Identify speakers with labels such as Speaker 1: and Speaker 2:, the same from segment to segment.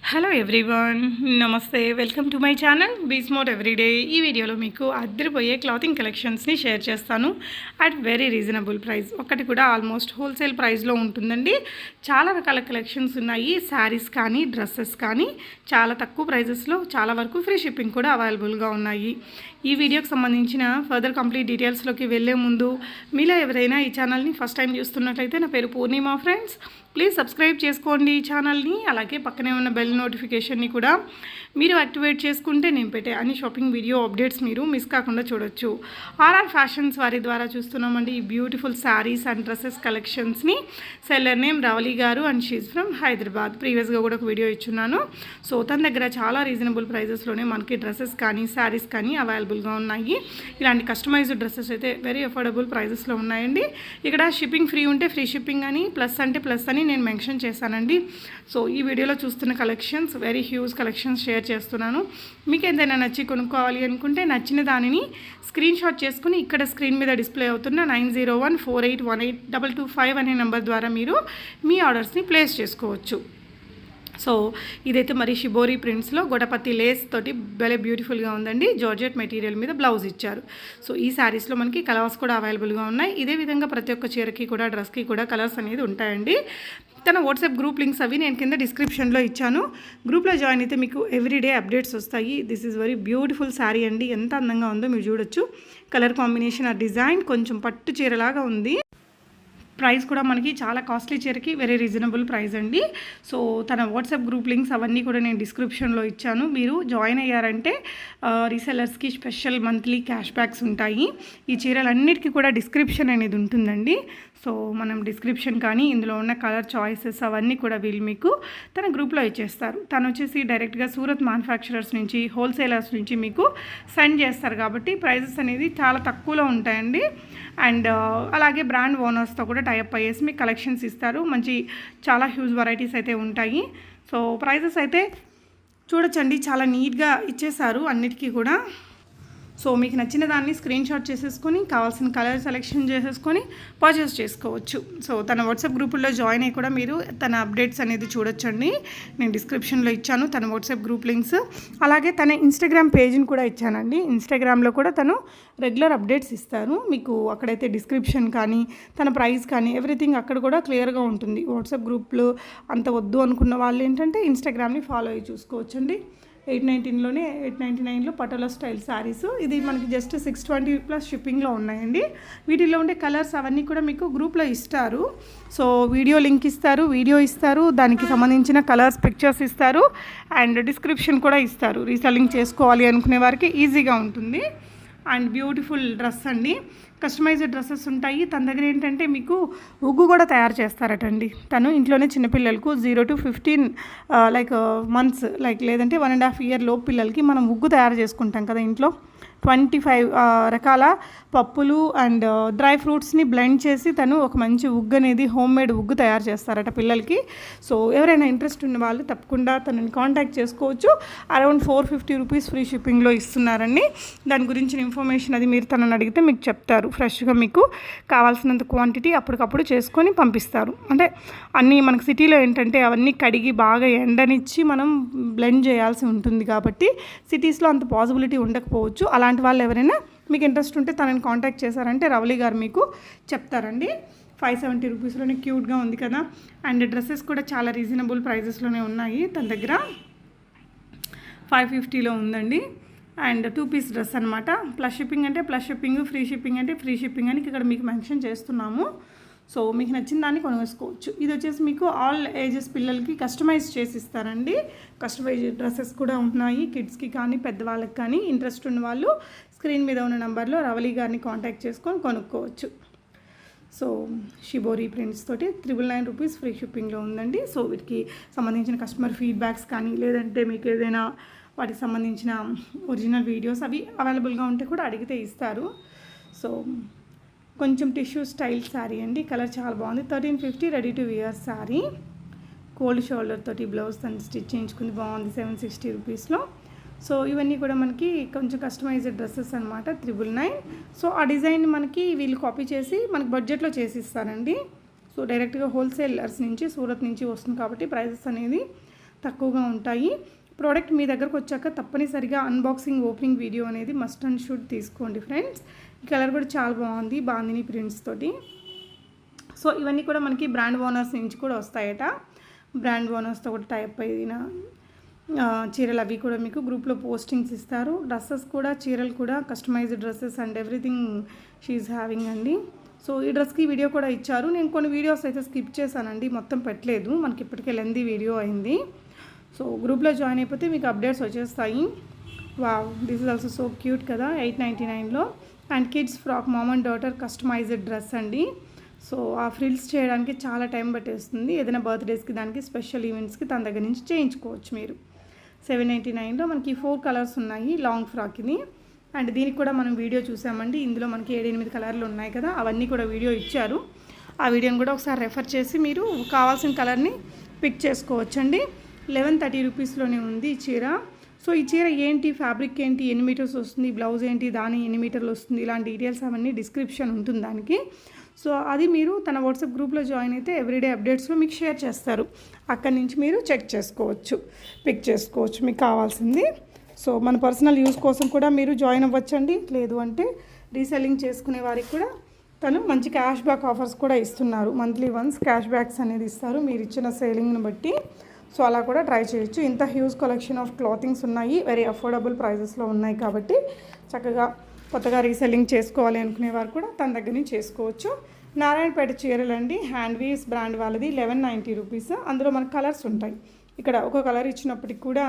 Speaker 1: Hello everyone, namaste. Welcome to my channel బీస్మోట్ everyday. ఈ వీడియోలో మీకు అద్దరిపోయే క్లాతింగ్ కలెక్షన్స్ని షేర్ చేస్తాను అట్ వెరీ రీజనబుల్ ప్రైస్. ఒకటి కూడా ఆల్మోస్ట్ హోల్సేల్ ప్రైస్లో ఉంటుందండి. చాలా రకాల కలెక్షన్స్ ఉన్నాయి. శారీస్ కానీ డ్రెస్సెస్ కానీ చాలా తక్కువ ప్రైజెస్లో, చాలా వరకు ఫ్రీ షిప్పింగ్ కూడా అవైలబుల్గా ఉన్నాయి. ఈ వీడియోకి సంబంధించిన ఫర్దర్ కంప్లీట్ డీటెయిల్స్లోకి వెళ్ళే ముందు మీలో ఎవరైనా ఈ ఛానల్ని ఫస్ట్ టైం చూస్తున్నట్లయితే, నా పేరు పూర్ణిమ ఫ్రెండ్స్, ప్లీజ్ సబ్స్క్రైబ్ చేసుకోండి ఈ ఛానల్ని. అలాగే పక్కనే ఉన్న బెల్ నోటిఫికేషన్ని కూడా మీరు యాక్టివేట్ చేసుకుంటే నేను పెట్టే అన్ని షాపింగ్ వీడియో అప్డేట్స్ మీరు మిస్ కాకుండా చూడొచ్చు. ఆర్ఆర్ ఫ్యాషన్స్ వారి ద్వారా చూస్తున్నామండి ఈ బ్యూటిఫుల్ శారీస్ అండ్ డ్రెస్సెస్ కలెక్షన్స్ని. Seller name Ravali garu and she's from Hyderabad. ప్రీవియస్గా కూడా ఒక వీడియో ఇచ్చున్నాను. సో తన దగ్గర చాలా రీజనబుల్ ప్రైజెస్లోనే మనకి డ్రెస్సెస్ కానీ శారీస్ కానీ అవైలబుల్గా ఉన్నాయి. ఇలాంటి కస్టమైజ్డ్ డ్రెస్సెస్ అయితే వెరీ అఫోర్డబుల్ ప్రైజెస్లో ఉన్నాయండి. ఇక్కడ షిప్పింగ్ ఫ్రీ ఉంటే ఫ్రీ షిప్పింగ్ అని, ప్లస్ అంటే ప్లస్ అని నేను మెన్షన్ చేశానండి. సో ఈ వీడియోలో చూస్తున్న collections very huge collections share చేస్తున్నాను. మీకు ఏదైనా నచ్చి కొనుక్కోవాలి అనుకుంటే నచ్చిన దానిని స్క్రీన్ షాట్ చేసుకుని ఇక్కడ స్క్రీన్ మీద డిస్ప్లే అవుతున్న 9014818225 అనే నెంబర్ ద్వారా మీరు మీ ఆర్డర్స్ని ప్లేస్ చేసుకోవచ్చు. సో ఇదైతే మరి షిబోరి ప్రింట్స్లో గొడపత్తి లేస్ తోటి భలే బ్యూటిఫుల్గా ఉందండి. జార్జెట్ మెటీరియల్ మీద బ్లౌజ్ ఇచ్చారు. సో ఈ శారీస్లో మనకి కలర్స్ కూడా అవైలబుల్గా ఉన్నాయి. ఇదే విధంగా ప్రతి ఒక్క చీరకి కూడా డ్రెస్కి కూడా కలర్స్ అనేది ఉంటాయండి. తన వాట్సాప్ గ్రూప్ లింక్స్ అవి నేను కింద డిస్క్రిప్షన్లో ఇచ్చాను. గ్రూప్లో జాయిన్ అయితే మీకు ఎవ్రీడే అప్డేట్స్ వస్తాయి. This is very beautiful sari అండి. ఎంత అందంగా ఉందో మీరు చూడొచ్చు. కలర్ కాంబినేషన్, ఆ డిజైన్ కొంచెం పట్టు చీరలాగా ఉంది. ప్రైస్ కూడా మనకి చాలా కాస్ట్లీ చీరకి వెరీ రీజనబుల్ ప్రైస్ అండి. సో తన వాట్సాప్ గ్రూప్ లింక్స్ అవన్నీ కూడా నేను డిస్క్రిప్షన్లో ఇచ్చాను. మీరు జాయిన్ అయ్యారంటే రీసెలర్స్కి స్పెషల్ మంత్లీ క్యాష్ బ్యాక్స్ ఉంటాయి. ఈ చీరలన్నిటికీ కూడా డిస్క్రిప్షన్ అనేది ఉంటుందండి. సో మనం డిస్క్రిప్షన్ కానీ ఇందులో ఉన్న కలర్ చాయిసెస్ అవన్నీ కూడా వీళ్ళు మీకు తన గ్రూప్లో ఇచ్చేస్తారు. తను వచ్చేసి డైరెక్ట్గా సూరత్ మ్యానుఫ్యాక్చరర్స్ నుంచి, హోల్సేలర్స్ నుంచి మీకు సెండ్ చేస్తారు కాబట్టి ప్రైజెస్ అనేది చాలా తక్కువలో ఉంటాయండి. అండ్ అలాగే బ్రాండ్ ఓనర్స్తో కూడా టైఅప్ అయ్యేసి మీకు కలెక్షన్స్ ఇస్తారు. మంచి చాలా హ్యూజ్ వెరైటీస్ అయితే ఉంటాయి. సో ప్రైజెస్ అయితే చూడొచ్చండి, చాలా నీట్గా ఇచ్చేసారు అన్నిటికీ కూడా. సో మీకు నచ్చిన దాన్ని స్క్రీన్ షాట్ చేసేసుకొని కావాల్సిన కలర్ సెలెక్షన్ చేసేసుకొని పర్చేస్ చేసుకోవచ్చు. సో తన వాట్సాప్ గ్రూపుల్లో జాయిన్ అయ్యి కూడా మీరు తన అప్డేట్స్ అనేది చూడొచ్చండి. నేను డిస్క్రిప్షన్లో ఇచ్చాను తన వాట్సాప్ గ్రూప్ లింక్స్. అలాగే తన ఇన్స్టాగ్రామ్ పేజ్ని కూడా ఇచ్చానండి. ఇన్స్టాగ్రామ్లో కూడా తను రెగ్యులర్ అప్డేట్స్ ఇస్తారు మీకు. అక్కడైతే డిస్క్రిప్షన్ కానీ తన ప్రైస్ కానీ ఎవ్రీథింగ్ అక్కడ కూడా క్లియర్గా ఉంటుంది. వాట్సాప్ గ్రూప్లో అంత వద్దు అనుకున్న వాళ్ళు ఏంటంటే ఇన్స్టాగ్రామ్ని ఫాలో అయ్యి చూసుకోవచ్చండి. 819లోనే 899లో పటోలా స్టైల్ శారీస్. ఇది మనకి జస్ట్ 620 ప్లస్ షిప్పింగ్లో ఉన్నాయండి. వీటిల్లో ఉండే కలర్స్ అవన్నీ కూడా మీకు గ్రూప్లో ఇస్తారు. సో వీడియో లింక్ ఇస్తారు, వీడియో ఇస్తారు, దానికి సంబంధించిన కలర్స్ పిక్చర్స్ ఇస్తారు అండ్ డిస్క్రిప్షన్ కూడా ఇస్తారు. రీసెల్లింగ్ చేసుకోవాలి అనుకునే వారికి ఈజీగా ఉంటుంది. అండ్ బ్యూటిఫుల్ డ్రెస్ అండి. కస్టమైజ్డ్ డ్రెస్సెస్ ఉంటాయి. తన దగ్గర ఏంటంటే మీకు ఉగ్గు కూడా తయారు చేస్తారటండి. తను ఇంట్లోనే చిన్నపిల్లలకు 0 to 15 మంత్స్ లేదంటే 1.5 year లోపు పిల్లలకి మనం ఉగ్గు తయారు చేసుకుంటాం కదా ఇంట్లో. 25 రకాల పప్పులు అండ్ డ్రై ఫ్రూట్స్ని బ్లెండ్ చేసి తను ఒక మంచి ఉగ్గు అనేది హోమ్ మేడ్ ఉగ్గు తయారు చేస్తారట పిల్లలకి. సో ఎవరైనా ఇంట్రెస్ట్ ఉన్న వాళ్ళు తప్పకుండా తనని కాంటాక్ట్ చేసుకోవచ్చు. అరౌండ్ 450 రూపీస్ ఫ్రీ షిప్పింగ్లో ఇస్తున్నారండి. దాని గురించిన ఇన్ఫర్మేషన్ అది మీరు తనని అడిగితే మీకు చెప్తారు. ఫ్రెష్గా మీకు కావాల్సినంత క్వాంటిటీ అప్పటికప్పుడు చేసుకొని పంపిస్తారు. అంటే అన్నీ మనకు సిటీలో ఏంటంటే అవన్నీ కడిగి బాగా ఎండనిచ్చి మనం బ్లెండ్ చేయాల్సి ఉంటుంది కాబట్టి సిటీస్లో అంత పాసిబిలిటీ ఉండకపోవచ్చు. అలాంటి వాళ్ళు ఎవరైనా మీకు ఇంట్రెస్ట్ ఉంటే తనని కాంటాక్ట్ చేశారంటే రవలి గారు మీకు చెప్తారండి. 570 రూపీస్లోనే క్యూట్గా ఉంది కదా. అండ్ డ్రెస్సెస్ కూడా చాలా రీజనబుల్ ప్రైజెస్లోనే ఉన్నాయి. తన దగ్గర 550లో ఉందండి. అండ్ 2 పీస్ డ్రెస్ అనమాట. ప్లస్ షిప్పింగ్ అంటే ప్లస్ షిప్పింగ్, ఫ్రీ షిప్పింగ్ అంటే ఫ్రీ షిప్పింగ్ అని ఇక్కడ మీకు మెన్షన్ చేస్తున్నాము. సో మీకు నచ్చిన దాన్ని కొనుక్కోవచ్చు. ఇది వచ్చేసి మీకు ఆల్ ఏజెస్ పిల్లలకి కస్టమైజ్ చేసి ఇస్తారండి. కస్టమైజ్ డ్రెస్సెస్ కూడా ఉన్నాయి కిడ్స్కి కానీ పెద్దవాళ్ళకి కానీ. ఇంట్రెస్ట్ ఉన్న వాళ్ళు స్క్రీన్ మీద ఉన్న నెంబర్లో రవలి గారిని కాంటాక్ట్ చేసుకొని కొనుక్కోవచ్చు. సో షిబోరి ప్రింట్స్ తోటి 999 రూపీస్ ఫ్రీ షిప్పింగ్లో ఉందండి. సో వీటికి సంబంధించిన కస్టమర్ ఫీడ్బ్యాక్స్ కానీ లేదంటే మీకు ఏదైనా వాటికి సంబంధించిన ఒరిజినల్ వీడియోస్ అవి అవైలబుల్గా ఉంటే కూడా అడిగితే ఇస్తారు. సో కొంచెం టిష్యూ స్టైల్ శారీ అండి. కలర్ చాలా బాగుంది. 1350 ready to wear sari. Cold shoulder తోటి బ్లౌజ్ తను స్టిచ్ చేయించుకుంది. బాగుంది 760 రూపీస్లో. సో ఇవన్నీ కూడా మనకి కొంచెం కస్టమైజ్డ్ డ్రెస్సెస్ అనమాట. 999. సో ఆ డిజైన్ మనకి వీళ్ళు కాపీ చేసి మనకి బడ్జెట్లో చేసి ఇస్తారండి. సో డైరెక్ట్గా హోల్సేలర్స్ నుంచి సూరత్ నుంచి వస్తుంది కాబట్టి ప్రైజెస్ అనేది తక్కువగా ఉంటాయి. ప్రోడక్ట్ మీ దగ్గరకు వచ్చాక తప్పనిసరిగా అన్బాక్సింగ్ ఓపెనింగ్ వీడియో అనేది మస్ట్ అండ్ షుడ్ తీసుకోండి ఫ్రెండ్స్. ఈ కలర్ కూడా చాలా బాగుంది, బాందిని ప్రింట్స్ తోటి. సో ఇవన్నీ కూడా మనకి బ్రాండ్ ఓనర్స్ నుంచి కూడా వస్తాయట. బ్రాండ్ ఓనర్స్తో కూడా టైప్ అయిన చీరలు అవి కూడా మీకు గ్రూప్లో పోస్టింగ్స్ ఇస్తారు. డ్రెస్సెస్ కూడా, చీరలు కూడా customised dresses and everything she's having అండి. సో ఈ డ్రెస్కి వీడియో కూడా ఇచ్చారు. నేను కొన్ని వీడియోస్ అయితే స్కిప్ చేశానండి, మొత్తం పెట్టలేదు, మనకి ఇప్పటికే లెందీ వీడియో అయింది. సో గ్రూప్లో జాయిన్ అయిపోతే మీకు అప్డేట్స్ వచ్చేస్తాయి. Wow, this is also so cute కదా, 899లో. And kids frock mom and daughter customized dress అండి. సో ఆ ఫ్రిల్స్ చేయడానికి చాలా టైం పట్టేస్తుంది. ఏదైనా బర్త్డేస్కి, దానికి స్పెషల్ ఈవెంట్స్కి తన దగ్గర నుంచి చేయించుకోవచ్చు మీరు. 799లో మనకి 4 కలర్స్ ఉన్నాయి లాంగ్ ఫ్రాక్ ఇది. అండ్ దీనికి కూడా మనం వీడియో చూసామండి. ఇందులో మనకి 7-8 కలర్లు ఉన్నాయి కదా, అవన్నీ కూడా వీడియో ఇచ్చారు. ఆ వీడియోని కూడా ఒకసారి రెఫర్ చేసి మీరు కావాల్సిన కలర్ని పిక్ చేసుకోవచ్చండి. 1130 రూపీస్లోనే ఉంది ఈ చీర. సో ఈ చీర ఏంటి, ఫ్యాబ్రిక్ ఏంటి, ఎన్ని మీటర్స్ వస్తుంది, బ్లౌజ్ ఏంటి, దాని ఎన్ని మీటర్లు వస్తుంది, ఇలాంటి డీటెయిల్స్ అవన్నీ డిస్క్రిప్షన్ ఉంటుంది దానికి. సో అది మీరు తన వాట్సాప్ గ్రూప్లో జాయిన్ అయితే ఎవ్రీడే అప్డేట్స్లో మీకు షేర్ చేస్తారు. అక్కడి నుంచి మీరు చెక్ చేసుకోవచ్చు, పిక్ చేసుకోవచ్చు మీకు కావాల్సింది. సో మన పర్సనల్ యూస్ కోసం కూడా మీరు జాయిన్ అవ్వచ్చండి. లేదు అంటే రీసెల్లింగ్ చేసుకునే వారికి కూడా తను మంచి క్యాష్ బ్యాక్ ఆఫర్స్ కూడా ఇస్తున్నారు. మంత్లీ వన్స్ క్యాష్ బ్యాక్స్ అనేది ఇస్తారు మీరు ఇచ్చిన సేలింగ్ని బట్టి. సో అలా కూడా ట్రై చేయొచ్చు. ఇంత హ్యూజ్ కలెక్షన్ ఆఫ్ క్లాతింగ్స్ ఉన్నాయి, వెరీ అఫోర్డబుల్ ప్రైజెస్లో ఉన్నాయి కాబట్టి చక్కగా కొత్తగా రీసెల్లింగ్ చేసుకోవాలి అనుకునే వారు కూడా తన దగ్గర నుంచి చేసుకోవచ్చు. నారాయణపేట చీరలండి, హ్యాండ్ వీవ్స్ బ్రాండ్ వాళ్ళది, 1190 రూపీస్. అందులో మనకు కలర్స్ ఉంటాయి. ఇక్కడ ఒక కలర్ ఇచ్చినప్పటికి కూడా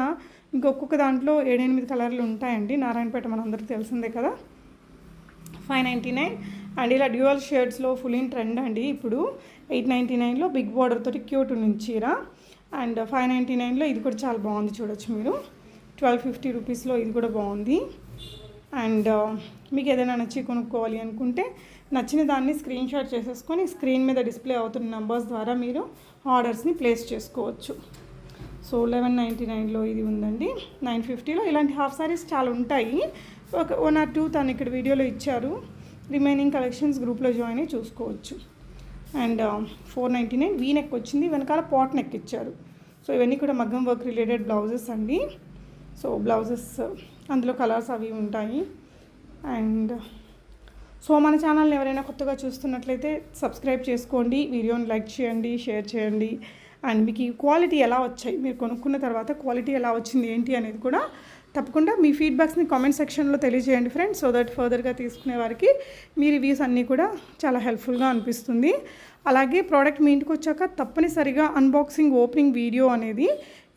Speaker 1: ఇంకొక దాంట్లో 7-8 కలర్లు ఉంటాయండి. నారాయణపేట మనందరికీ తెలిసిందే కదా. 599 అండ్ ఇలా డ్యూయల్ షేడ్స్లో ఫుల్ ఇన్ ట్రెండ్ అండి ఇప్పుడు. 899లో బిగ్ బార్డర్ తోటి క్యూట్ ఉంది చీర. అండ్ 599లో ఇది కూడా చాలా బాగుంది, చూడొచ్చు మీరు. 1250 రూపీస్లో ఇది కూడా బాగుంది. అండ్ మీకు ఏదైనా నచ్చి కొనుక్కోవాలి అనుకుంటే నచ్చిన దాన్ని స్క్రీన్ షాట్ చేసేసుకొని స్క్రీన్ మీద డిస్ప్లే అవుతున్న నెంబర్స్ ద్వారా మీరు ఆర్డర్స్ని ప్లేస్ చేసుకోవచ్చు. సో 1199లో ఇది ఉందండి. 950లో ఇలాంటి హాఫ్ సారీస్ చాలా ఉంటాయి. ఒక 1 or 2 తను ఇక్కడ వీడియోలో ఇచ్చారు. రిమైనింగ్ కలెక్షన్స్ గ్రూప్లో జాయిన్ అయ్యి చూసుకోవచ్చు. అండ్ 499 వీ నెక్ వచ్చింది, వెనకాల పాట్ నెక్ ఇచ్చారు. సో ఇవన్నీ కూడా మగ్గం వర్క్ రిలేటెడ్ బ్లౌజెస్ అండి. సో బ్లౌజెస్ అందులో కలర్స్ అవి ఉంటాయి. అండ్ సో మన ఛానల్ని ఎవరైనా కొత్తగా చూస్తున్నట్లయితే సబ్స్క్రైబ్ చేసుకోండి, వీడియోని లైక్ చేయండి, షేర్ చేయండి. అండ్ మీకు ఈ క్వాలిటీ ఎలా వచ్చాయి, మీరు కొనుక్కున్న తర్వాత క్వాలిటీ ఎలా వచ్చింది ఏంటి అనేది కూడా తప్పకుండా మీ ఫీడ్బ్యాక్స్ని కామెంట్ సెక్షన్లో తెలియజేయండి ఫ్రెండ్స్. సో దట్ ఫర్దర్గా తీసుకునే వారికి మీ రివ్యూస్ అన్నీ కూడా చాలా హెల్ప్ఫుల్గా అనిపిస్తుంది. అలాగే ప్రోడక్ట్ మీ ఇంటికి వచ్చాక తప్పనిసరిగా అన్బాక్సింగ్ ఓపెనింగ్ వీడియో అనేది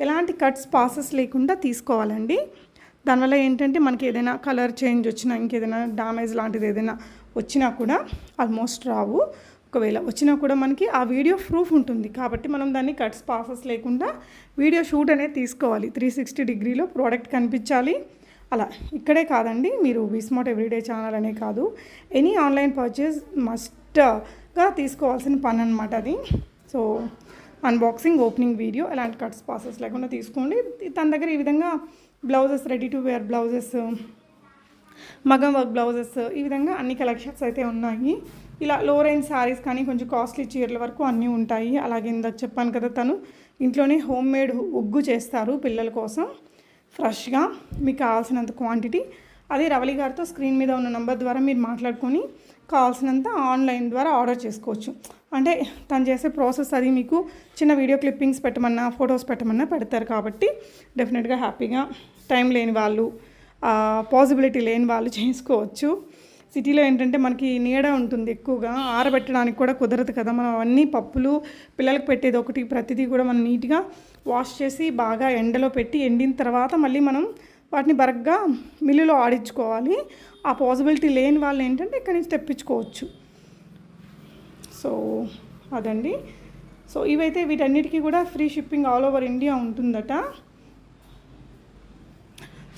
Speaker 1: ఎలాంటి కట్స్ పాసెస్ లేకుండా తీసుకోవాలండి. దానివల్ల ఏంటంటే మనకి ఏదైనా కలర్ చేంజ్ వచ్చినా, ఇంకేదైనా డ్యామేజ్ లాంటిది ఏదైనా వచ్చినా కూడా ఆల్మోస్ట్ రావు. ఒకవేళ వచ్చినా కూడా మనకి ఆ వీడియో ప్రూఫ్ ఉంటుంది కాబట్టి మనం దాన్ని కట్స్ పాసెస్ లేకుండా వీడియో షూట్ అనేది తీసుకోవాలి. 360 డిగ్రీలో ప్రోడక్ట్ కనిపించాలి. అలా ఇక్కడే కాదండి, మీరు విస్మార్ట్ ఎవ్రీడే ఛానల్ అనే కాదు, ఎనీ ఆన్లైన్ పర్చేజ్ మస్ట్గా తీసుకోవాల్సిన పని అనమాట అది. సో అన్బాక్సింగ్ ఓపెనింగ్ వీడియో ఎలాంటి కట్స్ పాసెస్ లేకుండా తీసుకోండి. తన దగ్గర ఈ విధంగా blouses, ready to wear blouses, maggam work blouses, ఈ విధంగా అన్ని కలెక్షన్స్ అయితే ఉన్నాయి. ఇలా లో రేంజ్ శారీస్ కానీ కొంచెం కాస్ట్లీ చీరల వరకు అన్నీ ఉంటాయి. అలాగే ఇందాక చెప్పాను కదా, తను ఇంట్లోనే హోమ్ మేడ్ ఉగ్గు చేస్తారు పిల్లల కోసం ఫ్రెష్గా. మీకు కావాల్సినంత క్వాంటిటీ అది రవలి గారితో స్క్రీన్ మీద ఉన్న నెంబర్ ద్వారా మీరు మాట్లాడుకొని కావాల్సినంత ఆన్లైన్ ద్వారా ఆర్డర్ చేసుకోవచ్చు. అంటే తను చేసే ప్రాసెస్ అది మీకు చిన్న వీడియో క్లిప్పింగ్స్ పెట్టమన్నా, ఫొటోస్ పెట్టమన్నా పెడతారు కాబట్టి డెఫినెట్గా హ్యాపీగా టైం లేని వాళ్ళు, పాసిబిలిటీ లేని వాళ్ళు చేసుకోవచ్చు. సిటీలో ఏంటంటే మనకి నీడ ఉంటుంది ఎక్కువగా, ఆరబెట్టడానికి కూడా కుదరదు కదా. మనం అవన్నీ పప్పులు పిల్లలకు పెట్టేది ఒకటి, ప్రతిదీ కూడా మనం నీట్గా వాష్ చేసి బాగా ఎండలో పెట్టి ఎండిన తర్వాత మళ్ళీ మనం వాటిని బరగ్గా మిల్లులో ఆడించుకోవాలి. ఆ పాసిబిలిటీ లేని వాళ్ళు ఏంటంటే ఇక్కడి నుంచి తెప్పించుకోవచ్చు. సో అదండి. సో ఇవైతే వీటన్నిటికీ కూడా free shipping all over India ఉంటుందట.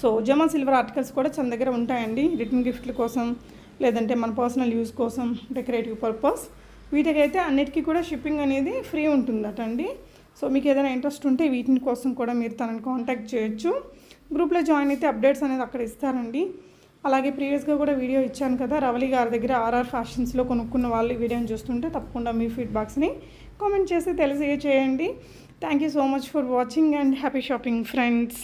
Speaker 1: సో జమా సిల్వర్ ఆర్టికల్స్ కూడా తన దగ్గర ఉంటాయండి, రిటర్న్ గిఫ్ట్ల కోసం, లేదంటే మన పర్సనల్ యూజ్ కోసం, డెకరేటివ్ పర్పస్, వీటికైతే అన్నిటికీ కూడా షిప్పింగ్ అనేది ఫ్రీ ఉంటుందట అండి. సో మీకు ఏదైనా ఇంట్రెస్ట్ ఉంటే వీటిని కోసం కూడా మీరు తనని కాంటాక్ట్ చేయొచ్చు. గ్రూప్లో జాయిన్ అయితే అప్డేట్స్ అనేది అక్కడ ఇస్తారండి. అలాగే ప్రీవియస్గా కూడా వీడియో ఇచ్చాను కదా, రవలి గారి దగ్గర ఆర్ఆర్ ఫ్యాషన్స్లో కొనుక్కున్న వాళ్ళు ఈ వీడియోని చూస్తుంటే తప్పకుండా మీ ఫీడ్బ్యాక్స్ని కామెంట్ చేసి తెలియజేయండి. Thank you so much for watching and happy shopping friends.